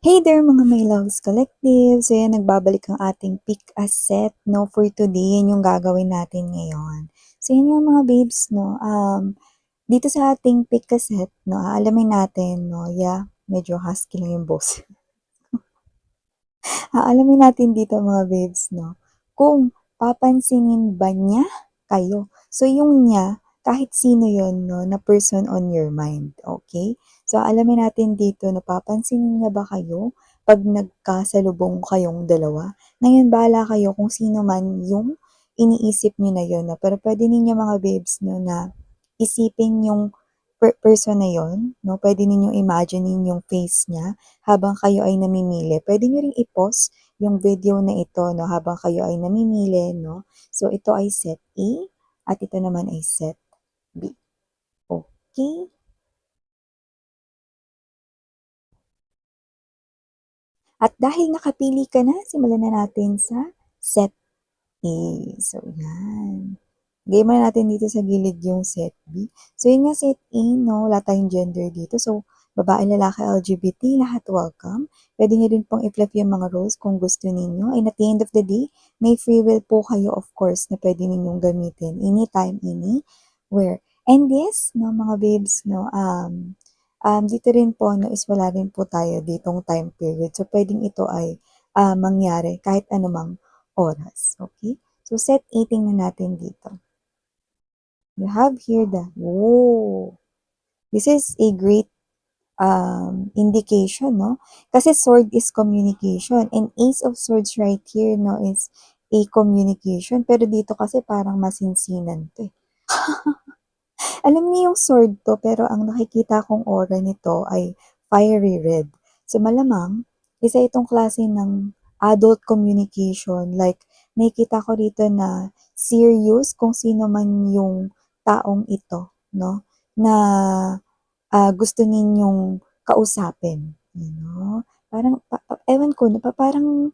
Hey there mga my loves collective! So yan, nagbabalik ang ating pick a set, no, for today. Yan yung gagawin natin ngayon. So yun nga mga babes, no, dito sa ating pick a set, no, aalamin natin, no, yeah, medyo husky lang yung boss. Aalamin natin dito mga babes, no, kung papansinin ba niya kayo. So yung niya, kahit sino yon, no, na person on your mind, okay? So alamin natin dito na papansinin niya ba kayo pag nagkasalubong kayong dalawa. Ngayon, bahala kayo kung sino man yung iniisip niyo na yun, no? Pero pwede ninyo mga babes, no, na isipin yung person na yon, no? Pwede ninyong imaginein yung face niya habang kayo ay namimili. Pwede nyo ring i-pause yung video na ito, no, habang kayo ay namimili, no. So ito ay set A at ito naman ay set B. Okay? At dahil nakapili ka na, simulan na natin sa set A. So yan. Lagay muna natin dito sa gilid yung set B. So yun nga set A, no, wala tayong gender dito. So babae, lalaki, LGBT, lahat welcome. Pwede nyo rin pong i-flip yung mga roles kung gusto ninyo. And at the end of the day, may free will po kayo, of course, na pwede ninyong gamitin anytime, anywhere. And yes, no, mga babes, no, dito rin po, no, is wala rin po tayo ditong time period. So pwedeng ito ay mangyari kahit anumang oras. Okay? So set 18 na natin dito. You have here the, whoa, this is a great indication, no? Kasi sword is communication and ace of swords right here, no, is a communication. Pero dito kasi parang masinsinan to eh. Alam niyo yung sword to, pero ang nakikita kong aura nito ay fiery red. So malamang, isa itong klase ng adult communication. Like, nakikita ko rito na serious kung sino man yung taong ito, no? Na gusto ninyong kausapin. You know? Parang, ewan ko, no? Parang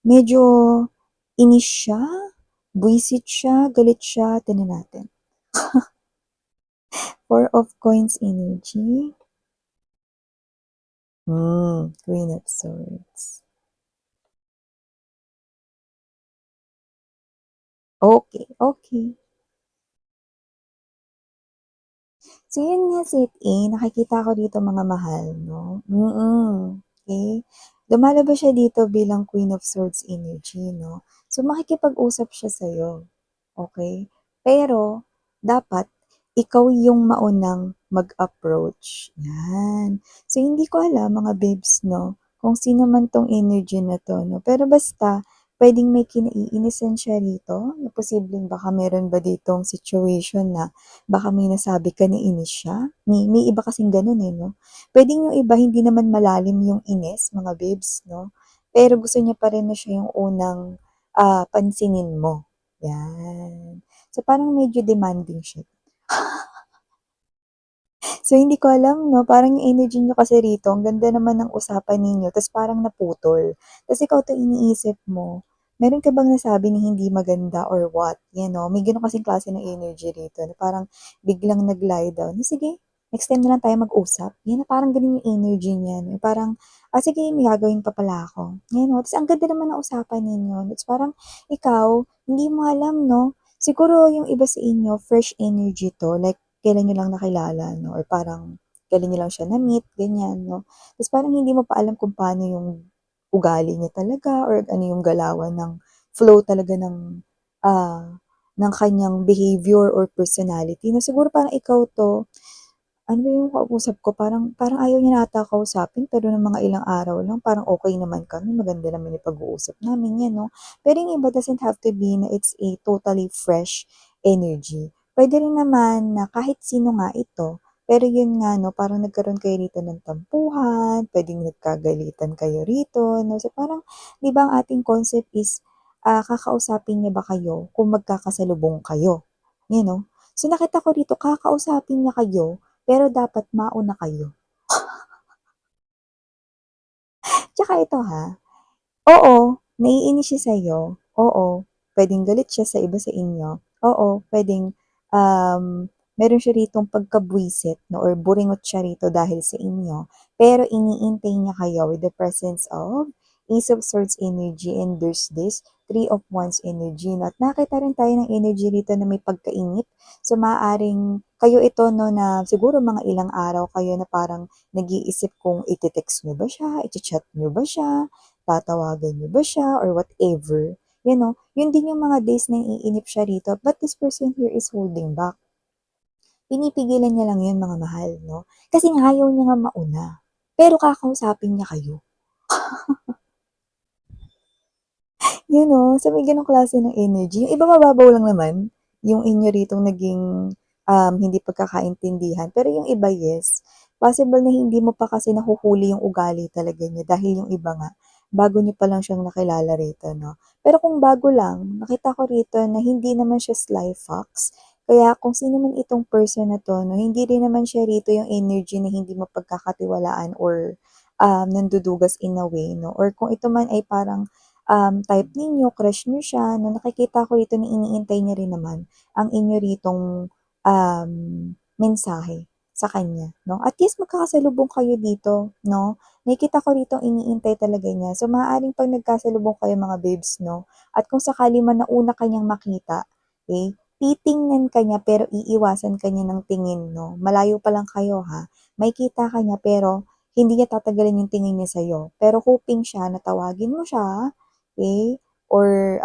medyo inis siya, buisit siya, galit siya. Tingnan natin. Four of Coins energy. Queen of Swords. Okay, okay. So, yun nga set A, nakikita ko dito mga mahal, no? Okay. Lumalabas siya dito bilang Queen of Swords energy, no? So, makikipag-usap siya sa'yo. Okay? Pero, dapat, ikaw yung maunang mag-approach. Yan. So, hindi ko alam, mga babes, no? Kung sino man tong energy na to, no? Pero basta, pwedeng may kinaiinisan siya rito, na posibleng baka meron ba ditong situation na baka may nasabi ka na inis siya. May iba kasing ganun eh, no? Pwedeng yung iba hindi naman malalim yung inis, mga babes, no? Pero gusto niya pa rin na siya yung unang pansinin mo. Yan. So, parang medyo demanding siya. So, hindi ko alam, no? Parang yung energy nyo kasi rito, ang ganda naman ng usapan ninyo, tapos parang naputol. Tapos ikaw to iniisip mo, meron ka bang nasabi na hindi maganda or what? Yan, no? May ganun kasing klase ng energy rito, na parang biglang nag-lie down. Sige, next time na lang tayo mag-usap. Yan, na parang ganun yung energy niya. No? Parang, sige, may gagawin pa pala ako. Yan, no? Tapos ang ganda naman ng usapan ninyo. It's parang, ikaw, hindi mo alam, no? Siguro yung iba sa inyo, fresh energy to. Like, kailan nyo lang nakilala, no? Or parang kailan nyo lang siya na-meet, ganyan, no? Tapos parang hindi mo pa alam kung paano yung ugali niya talaga or ano yung galawan ng flow talaga ah, ng kanyang behavior or personality. No, siguro parang ikaw to, ano ba yung kausap ko, parang ayaw niya nata kausapin, pero ng mga ilang araw lang, parang okay naman kami, maganda naman yung pag-uusap namin, yan, no? Pero yung iba doesn't have to be na it's a totally fresh energy. Pwede rin naman na kahit sino nga ito, pero yun nga, no, parang nagkaroon kayo rito ng tampuhan, pwedeng nagkagalitan kayo rito, no? So parang, di ba ang ating concept is, kakausapin niya ba kayo kung magkakasalubong kayo? You know? So nakita ko rito, kakausapin niya kayo pero dapat mauna kayo. Tsaka ito ha, oo, naiinis siya sa'yo. Oo, pwedeng galit siya sa iba sa inyo. Oo, pwedeng um, meron siya ritong pagkabwisit 'no or buringot siya rito dahil sa inyo, pero iniintay niya kayo with the presence of Ace of Swords energy and there's this Three of Wands energy 'no, at nakita rin tayo ng energy rito na may pagkainit. So, maaaring kayo ito 'no na siguro mga ilang araw kayo na parang nag-iisip kung ite-text niyo ba siya, icha-chat niyo ba siya, tatawagan niyo ba siya or whatever. Yun din yung mga days na naiinip siya rito but this person here is holding back. Pinipigilan niya lang yun mga mahal 'no, kasi nga ayaw niya nga mauna, pero kakausapin niya kayo. So may gano'ng klase ng energy. Yung iba mababaw lang naman, yung inyo ritong naging, hindi pagkakaintindihan. Pero yung iba, yes. Possible na hindi mo pa kasi nahuhuli yung ugali talaga niya dahil yung iba nga, bago niyo pa lang siyang nakilala rito, 'no. Pero kung bago lang, nakita ko rito na hindi naman siya sly fox. Kaya kung sino man itong person na 'to, 'no, hindi rin naman siya rito yung energy na hindi mapagkakatiwalaan or, nandudugas in a way, 'no, or kung ito man ay parang type ninyo, crush niyo siya 'no, nakikita ko dito na iniintay niya rin naman ang inyo ritong, mensahe sa kanya 'no. At least magkakasalubong kayo dito 'no, nakikita ko rito iniintay talaga niya. So, maaaring 'pag nagkasalubong kayo mga babes 'no, at kung sakali man na una ka niyang makita, eh, titingnan ka niya pero iiwasan ka niya ng tingin 'no. Malayo pa lang kayo ha, makikita ka niya pero hindi niya tatagalin yung tingin niya sa'yo. Pero hoping siya na tawagin mo siya, okey, or,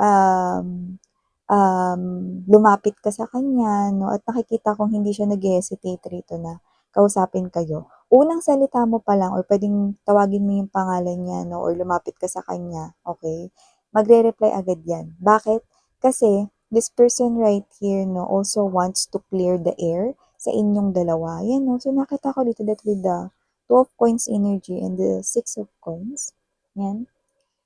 lumapit ka sa kanya 'no, at nakikita kong hindi siya nag-he-hesitate rito na kausapin kayo. Unang salita mo pa lang or puwedeng tawagin mo yung pangalan niya 'no, or lumapit ka sa kanya, okey, magre-reply agad 'yan. Bakit? Kasi this person right here 'no, also wants to clear the air sa inyong dalawa, 'yan 'no. So, nakita ko dito that with the Two of Coins energy and the Six of Coins, 'yan.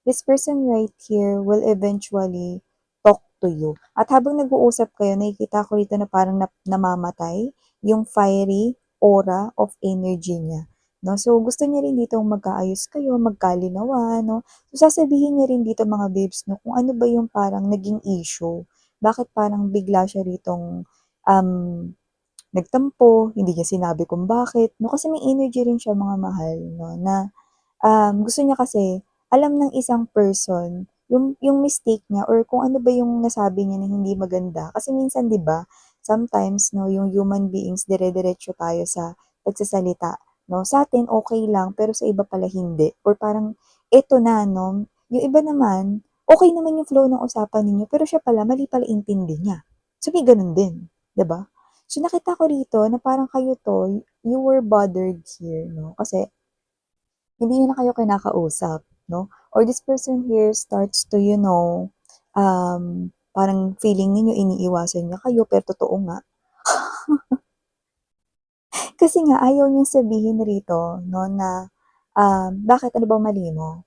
This person right here will eventually talk to you. At habang nag-uusap kayo, nakikita ko rito na parang namamatay yung fiery aura of energy niya. No? So, gusto niya rin dito magkaayos kayo, magkalinawan, no? So, sasabihin niya rin dito mga babes, no, kung ano ba yung parang naging issue. Bakit parang bigla siya ritong um, nagtampo, hindi niya sinabi kung bakit, no? Kasi may energy rin siya mga mahal, no, na gusto niya kasi alam ng isang person yung mistake niya or kung ano ba yung nasabi niya na hindi maganda. Kasi minsan 'di ba, sometimes 'no, yung human beings dire-diretso tayo sa pagsasalita 'no. Sa'tin okey lang pero sa iba pala hindi or parang eto na 'no, yung iba naman okey naman yung flow ng usapan ninyo pero siya pala mali pala intindi niya. So may gano'n din, 'di ba? So nakita ko rito na parang kayo 'to, you were bothered here 'no, kasi hindi niyo na kayo kinakausap, 'no? Or this person here starts to, parang feeling ninyo iniiwasan niya kayo pero totoo nga. Kasi nga ayaw niyang sabihin rito 'no na, "Bakit ano bang mali mo?"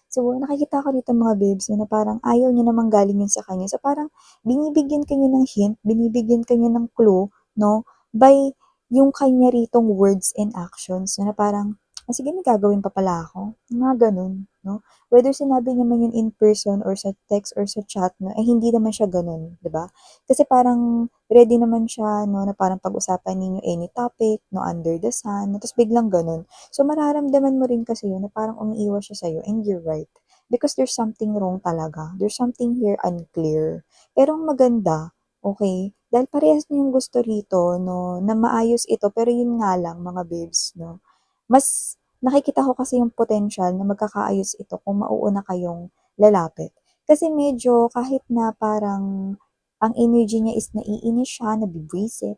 So, nakikita ko dito mga babes na parang ayaw niya namang galing yun sa kanya. So, parang binibigyan ka niya ng hint, binibigyan ka niya ng clue 'no, by yung kanya ritong words and actions na parang, sige may gagawin pa pala ako, mga gano'n 'no. Whether sinabi niya man yun in person or sa text or sa chat 'no, eh, hindi naman siya gano'n, 'di ba? Kasi parang ready naman siya 'no, na parang pag-usapan ninyo any topic 'no, under the sun, tapos biglang gano'n. So, mararamdaman mo rin kasi yun na parang umiiwas siya sa'yo and you're right. Because there's something wrong talaga. There's something here unclear. Pero ang maganda, okay, dahil parehas niyo yung gusto rito 'no, na maayos ito pero yun nga lang mga babes 'no, mas nakikita ko kasi yung potential na magkakaayos ito kung mauuna kayong lalapit. Kasi medyo kahit na parang ang energy niya is naiinis siya, nabibwisit,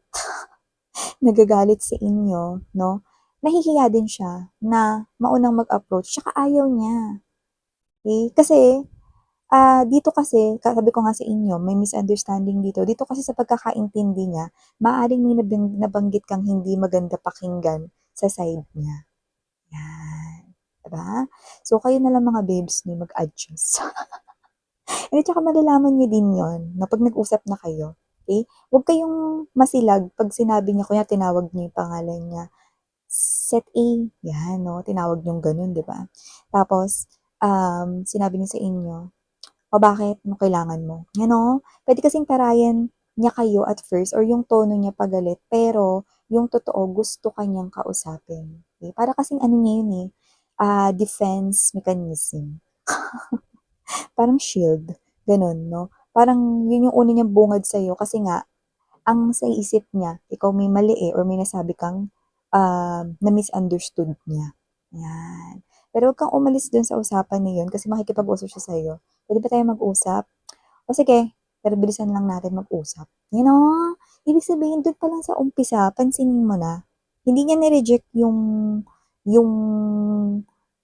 nagagalit sa inyo 'no, nahihiya din siya na maunang mag-approach tsaka ayaw niya, okey. Kasi, dito kasi sabi ko nga sa inyo may misunderstanding dito. Dito kasi sa pagkakaintindi niya, maaaring may nabanggit kang hindi maganda pakinggan sa side niya, 'yan, 'di ba? So, kayo na lang mga babes ni mag-adjust. Hindi, tsaka malalaman niyo din 'yon na 'pag nag-usap na kayo, okey? Huwag kayong masilag 'pag sinabi niya kunyari tinawag niyo yung pangalan niya, "Set A," 'yan 'no, tinawag niyong gano'n, 'di ba? Tapos, sinabi niya sa inyo, "O bakit? Anong kailangan mo?" 'Yan 'no, puwede kasing tarayan niya kayo at first or yung tono niya pagalit pero yung totoo gusto ka niyang kausapin, okey? Para kasing ano niya yun, eh, defense mechanism, parang shield, gano'n 'no? Parang yun yung una niyang bungad sa'yo kasi nga ang sa isip niya ikaw may mali, eh, or may nasabi kang, na-misunderstood niya, 'yan. Pero wag kang umalis dun sa usapan na yun kasi makikipag-usap siya sa'yo, "Puwede ba tayong mag-usap?" "O sige, pero bilisan lang natin mag-usap." Yun, ibig sabihin dun pa lang sa umpisa pansinin mo na, hindi niya ni-reject yung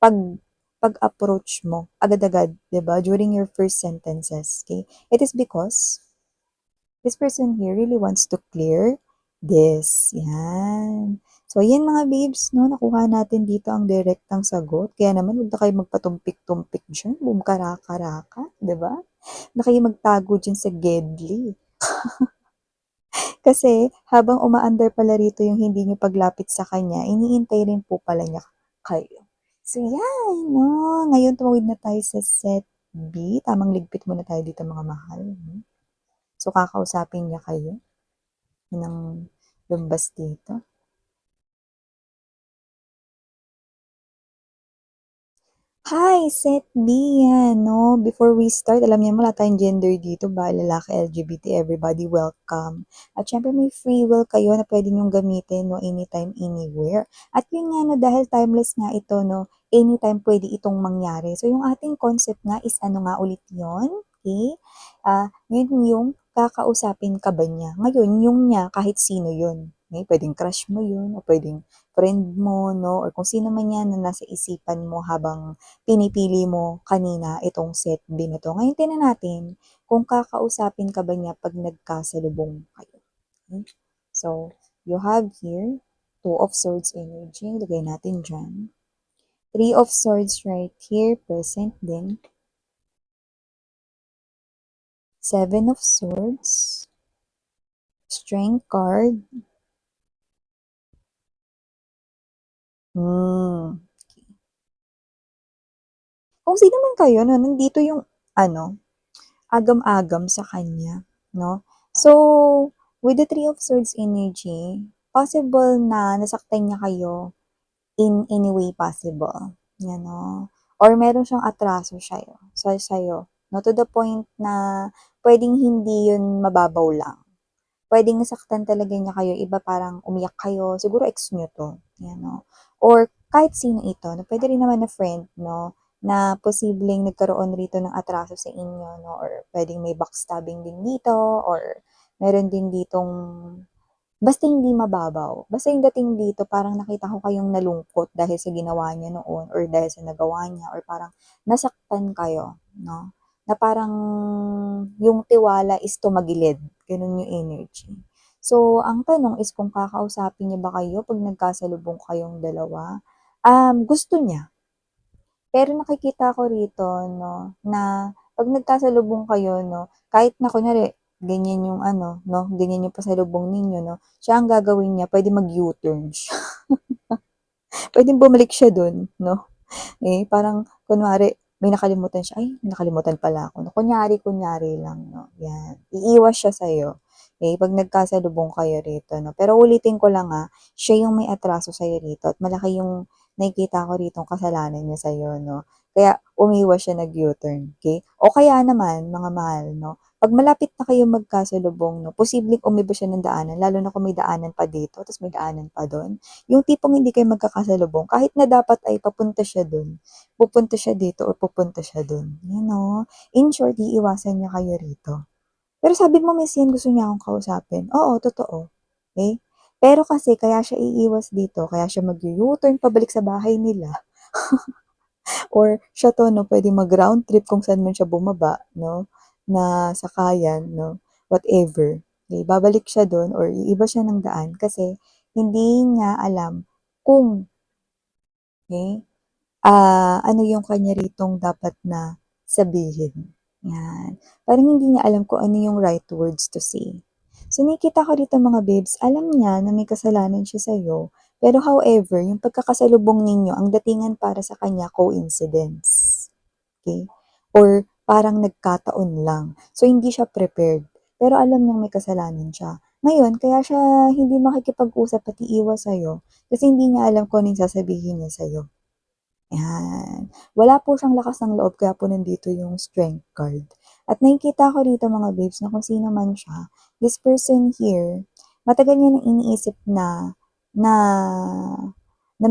pag pag-approach mo agad-agad, 'di ba, during your first sentences, okey? It is because this person here really wants to clear this, 'yan. So ayan mga babes 'no, nakuha natin dito ang direktang sagot, kaya naman huwag na kayong magpatumpik-tumpik diyan, bumkaraka-raka, 'di ba? Huwag na kayong magtago diyan sa gedli. Kasi habang umaandar pala rito yung hindi niyo paglapit sa kanya, iniintay rin po pala niya kayo. So 'yan 'no, ngayon tumawid na tayo sa set B, tamang ligpit muna tayo dito mga mahal, So kakausapin niya kayo, yun ang lumbas dito. Hi, Set B, 'yan 'no. Before we start, alam niyo wala tayong gender dito ba, lalaki, LGBT, everybody welcome. At siyempre may free will kayo na puwede niyong gamitin 'no, anytime, anywhere. At yun nga 'no, dahil timeless nga ito 'no, anytime puwede itong mangyari. So yung ating concept nga is ano nga ulit yun, okey? Yun yung kakausapin ka ba niya. Ngayon yung niya kahit sino yun, okey? Puwedeng crush mo yun o puwedeng friend mo 'no, or kung sino man yan na nasa isipan mo habang pinipili mo kanina itong set B na 'to. Ngayon tingnan natin kung kakausapin ka ba niya 'pag nagkasalubong kayo, hmm. So, you have here Two of Swords energy, lagay natin diyan. Three of Swords right here, present din. Seven of Swords, Strength card. Hmm. Kung sino man kayo 'no, nandito yung ano, agam-agam sa kanya 'no. So, with the Three of Swords energy, possible na nasaktan niya kayo in any way possible, 'yan 'no, or meron siyang atraso sa'yo 'no, to the point na puwedeng hindi 'yun mababaw lang. Puwedeng nasaktan talaga niya kayo, iba parang umiyak kayo, siguro ex niyo 'to, 'yan 'no, or kahit sino ito 'no, puwede rin naman na friend 'no, na posibleng nagkaroon rito ng atraso sa inyo 'no, or puwedeng may backstabbing din dito or meron din ditong basta hindi mababaw. Basta yung dating dito parang nakita ko kayong nalungkot dahil sa ginawa niya noon or dahil sa nagawa niya or parang nasaktan kayo 'no, na parang yung tiwala is tumagilid, gano'n yung energy. So, ang tanong is kung kakausapin niya ba kayo 'pag nagkasalubong kayong dalawa? Gusto niya. Pero nakikita ko rito 'no, na 'pag nagkasalubong kayo 'no, kahit na kunyari ganyan yung ano 'no, ganyan yung pasalubong ninyo 'no, siya ang gagawin niya puwede mag-U-turn siya. Puwedeng bumalik siya dun 'no. Parang kunwari may nakalimutan siya, "Ay, may nakalimutan pala ako." 'No, kunyari-kunyari lang 'no, 'yan. Iiwas siya sa'yo, 'pag nagkasalubong kayo rito 'no. Pero ulitin ko lang, siya yung may atraso sa'yo rito at malaki yung nakikita ko ritong kasalanan niya sa'yo 'no. Kaya umiwas siya, nag-U-turn, okey? O kaya naman mga mahal 'no, 'pag malapit na kayong magkasalubong 'no, posibleng umiba siya ng daanan lalo na kung may daanan pa dito ta's may daanan pa dun. Yung tipong hindi kayo magkakasalubong kahit na dapat ay papunta siya dun, pupunta siya dito or pupunta siya dun, yun 'no. In short, iiwasan niya kayo rito. Pero sabi mo miss yan, gusto niya akong kausapin. Oo, totoo, okey. Pero kasi kaya siya iiwas dito, kaya siya mag-u-U-turn pabalik sa bahay nila or siya 'to 'no, puwedeng mag-round trip kung saan man siya bumaba 'no, na sakayan 'no, whatever. Babalik siya dun or iiba siya ng daan kasi hindi niya alam kung, okey, ano yung kanya ritong dapat na sabihin, 'yan. Parang hindi niya alam kung ano yung right words to say. So, nakikita ko dito mga babes, alam niya na may kasalanan siya sa'yo, pero however, yung pagkakasalubong ninyo ang datingan para sa kanya coincidence, okey? Or parang nagkataon lang. So, hindi siya prepared. pero alam niyang may kasalanan siya. Ngayon kaya siya hindi makikipag-usap at iiwas sa'yo kasi hindi niya alam kung ano yung sasabihin niya sa'yo. 'Yan. Wala po siyang lakas ng loob kaya po nandito yung strength card. At nakikita ko dito mga babes na kung sino man siya, this person here, matagal niya ng iniisip na na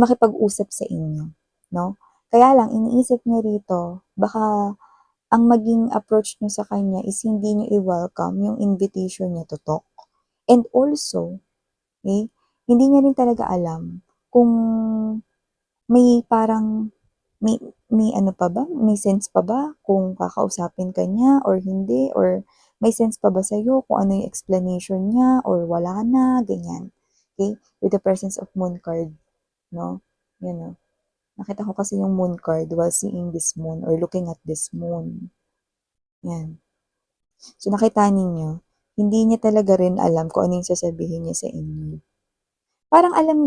makipag-usap sa inyo, 'no? Kaya lang iniisip niya rito baka ang maging approach niyo sa kanya is hindi niyo i-welcome yung invitation niya to talk. And also, okey, hindi niya rin talaga alam kung may parang may ano pa ba, may sense pa ba kung kakausapin ka niya or hindi or may sense pa ba sa'yo kung ano yung explanation niya or wala na, ganyan. Okay. With the presence of moon card 'no, yun, oh. Nakita ko kasi yung moon card while seeing this moon or looking at this moon, 'yan. So, nakita ninyo, hindi niya talaga rin alam kung ano yung sasabihin niya sa inyo. Parang alam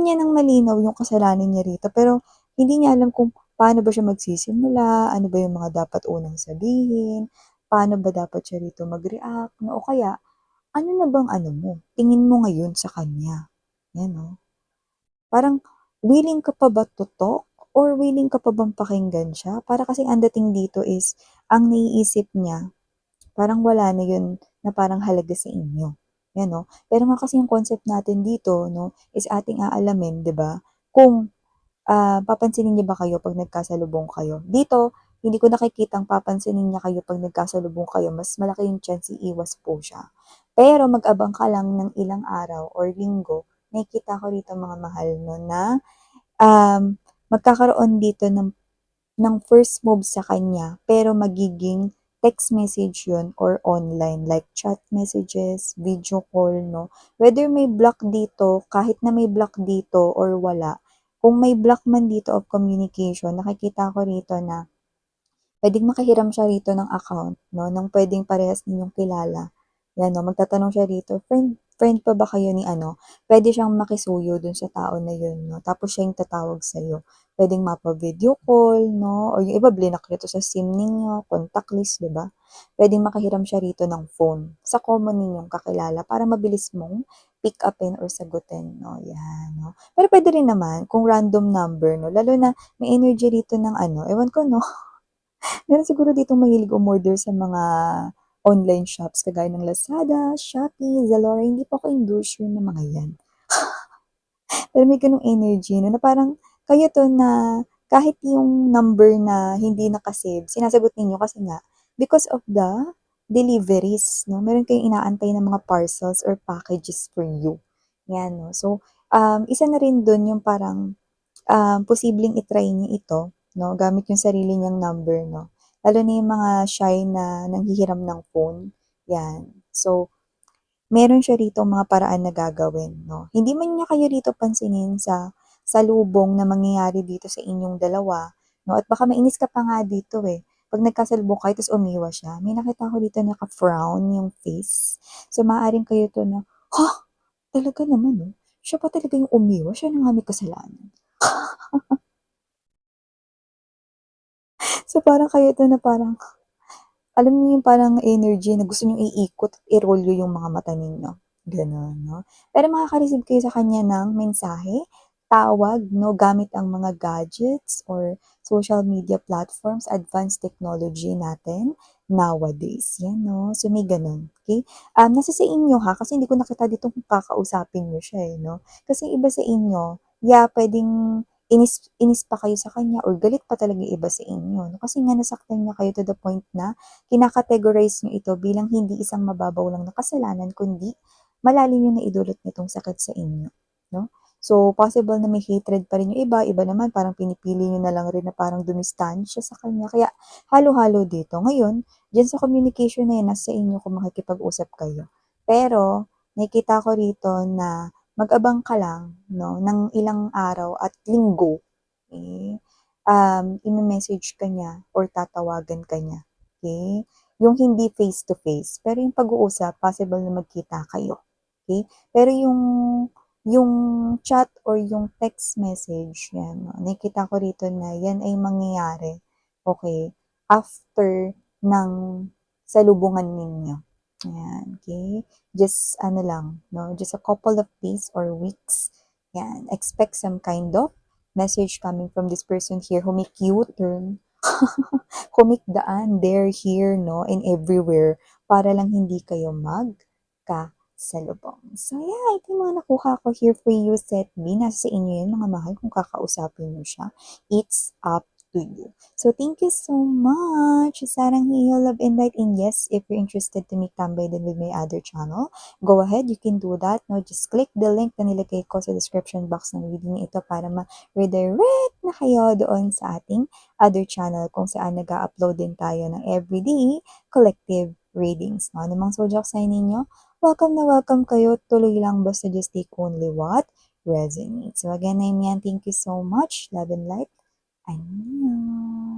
niya ng malinaw yung kasalanan niya rito, pero hindi niya alam kung paano ba siya magsisimula, ano ba yung mga dapat unang sabihin, paano ba dapat siya rito mag-react, 'no, o kaya ano na bang ano mo, tingin mo ngayon sa kanya, 'yan, oh. Parang willing ka pa ba to talk or willing ka pa bang pakinggan siya? Para kasing ang dating dito is ang naiisip niya parang wala na yun na parang halaga sa inyo, 'yan 'no. Pero nga kasi yung concept natin dito 'no, is ating aalamin 'di ba, kung, papansinin niya ba kayo 'pag nagkasalubong kayo. Dito, hindi ko nakikitang papansinin niya kayo 'pag nagkasalubong kayo, mas malaki yung chance iiwas po siya. Pero mag-abang ka lang ng ilang araw or linggo, nakikita ko rito mga mahal 'no na, magkakaroon dito ng first move sa kanya pero magiging text message yun or online like chat messages, video call 'no. Whether may block dito, kahit na may block dito or wala, kung may block man dito of communication nakikita ko rito na puwedeng makahiram siya rito ng account 'no, ng puwedeng parehas ninyong kilala. 'Yan 'no, magtatanong siya rito, "Friend friend pa ba kayo ni ano?" Puwede siyang makisuyo dun sa tao na yun 'no, tapos siya yung tatawag sa'yo. Puwedeng mapa-video call 'no, o yung iba blinak niyo 'to sa SIM ninyo, contact list, 'di ba? Puwedeng makahiram siya rito ng phone sa common ninyong kakilala para mabilis mong pick upin or sagutin 'no, 'yan 'no. Pero puwede rin naman kung random number 'no, lalo na may energy rito ng ano, ewan ko 'no. Meron siguro ditong mahilig umorder sa mga online shops kagaya ng Lazada, Shopee, Zalora, hindi po ako endorser ng mga 'yan. Pero may gano'ng energy 'no, na parang kayo 'to na kahit yung number na hindi naka-save sinasagot ninyo kasi nga because of the deliveries 'no, meron kayong inaantay na mga parcels or packages for you, 'yan 'no. So, isa na rin dun yung parang posibleng i-try niya ito 'no, gamit yung sarili niyang number 'no, lalo na yung mga shy na nanghihiram ng phone, 'yan. So, meron siya rito mga paraan na gagawin 'no. Hindi man niya kayo rito pansinin sa salubong na mangyayari dito sa inyong dalawa 'no, at baka mainis ka pa nga dito, 'pag nagkasalubong kayo ta's umiwas siya. May nakita ako dito naka-frown yung face. So, maaaring kayo 'to na, "Ha, talaga naman 'no, siya pa talaga yung umiwas, siya na nga may kasalanan." So, parang kayo 'to na parang alam niyo yung parang energy na gusto niyong iikot at irolyo yung mga mata ninyo, gano'n 'no. Pero makaka-receive kayo sa kanya ng mensahe, tawag 'no, gamit ang mga gadgets or social media platforms, advanced technology natin nowadays, 'yan 'no. So, may gano'n, okey. Nasa sa inyo ha, kasi hindi ko nakita dito kung kakausapin niyo siya, 'no. Kasi iba sa inyo, yeah, puwedeng inis inis pa kayo sa kanya or galit pa talaga yung iba sa inyo 'no, kasi nga nasaktan niya kayo to the point na kinakategorize niyo ito bilang hindi isang mababaw lang na kasalanan kundi malalim yung naidulot nitong sakit sa inyo, 'no? So, possible na may hatred pa rin yung iba, iba naman parang pinipili niyo na lang rin na parang dumistansya sa kanya kaya halo-halo dito. Ngayon, diyan sa communication na yan nasa inyo kung makikipag-usap kayo. Pero nakikita ko rito na mag-abang ka lang 'no, ng ilang araw at linggo, eh, ime-message ka niya or tatawagan ka niya, okey? Yung hindi face to face, pero yung pag-uusap possible na magkita kayo, okey? Pero yung chat or yung text message, 'yan, nakikita ko rito na 'yan ay mangyayari, okey, after ng salubungan ninyo. Ayan, okay? Just ano lang, no? Just a couple of days or weeks. Yan, expect some kind of message coming from this person here who make U-turn, who make daan there, here, no, and everywhere para lang hindi kayo magkasalubong. So yeah, ito yung mga nakuha ko here for you, Set B. Nasa sa inyo yan, mga mahal, kung kakausapin nyo siya. It's up to you. So thank you so much, Sarang Hiyo, Love and Light. And yes, if you're interested to make tambay din with my other channel, go ahead, you can do that. No, just click the link na nilagay ko sa description box ng video ito para ma-redirect na kayo doon sa ating other channel kung saan nag-upload din tayo ng everyday collective readings. No, namang zodiac sign ninyo, welcome na welcome kayo. Tuloy lang, basta just take only what resonates. So again, I'm Yan. Thank you so much. Love and light. 안녕.